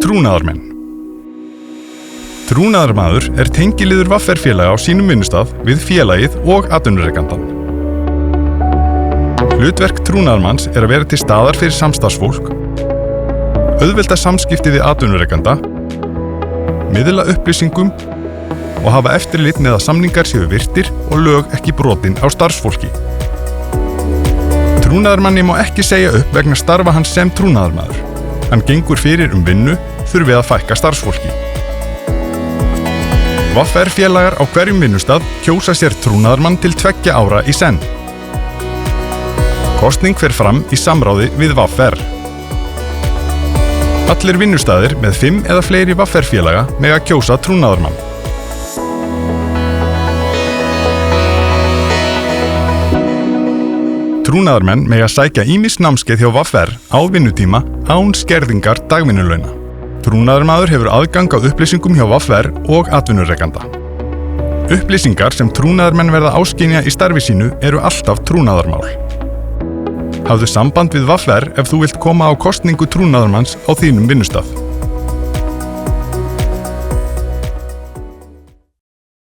Trúnaðarmenn. Trúnaðarmaður er tengiliður VR-félaga á sínum vinnustað við félagið og atvinnurekandann. Hlutverk trúnaðarmanns er að vera til staðar fyrir samstarfsfólk, auðvelda samskipti við atvinnurekanda, miðla upplýsingum og hafa eftirlit með að samningar séu virtir og lög ekki brotin á starfsfólki. Trúnaðarmanni má ekki segja upp vegna starfa hans sem trúnaðarmaður. Hann gengur fyrir vinnu þurfi að fækka starfsfólki. VR-félagar á hverjum vinnustað kjósa sér trúnaðarmann til 2 ára í senn. Kosning fer fram í samráði við VR. Allir vinnustaðir með 5 eða fleiri VR-félaga mega kjósa trúnaðarmann. Trúnaðarmenn mega sækja ýmis námskeið hjá VR á vinnutíma án skerðingar dagvinnulauna. Trúnaðarmaður hefur aðgang á upplýsingum hjá VR og atvinnurekanda. Upplýsingar sem trúnaðarmenn verða áskynja í starfi sínu eru alltaf trúnaðarmál. Hafðu samband við VR ef þú vilt koma á kosningu trúnaðarmanns á þínum vinnustað.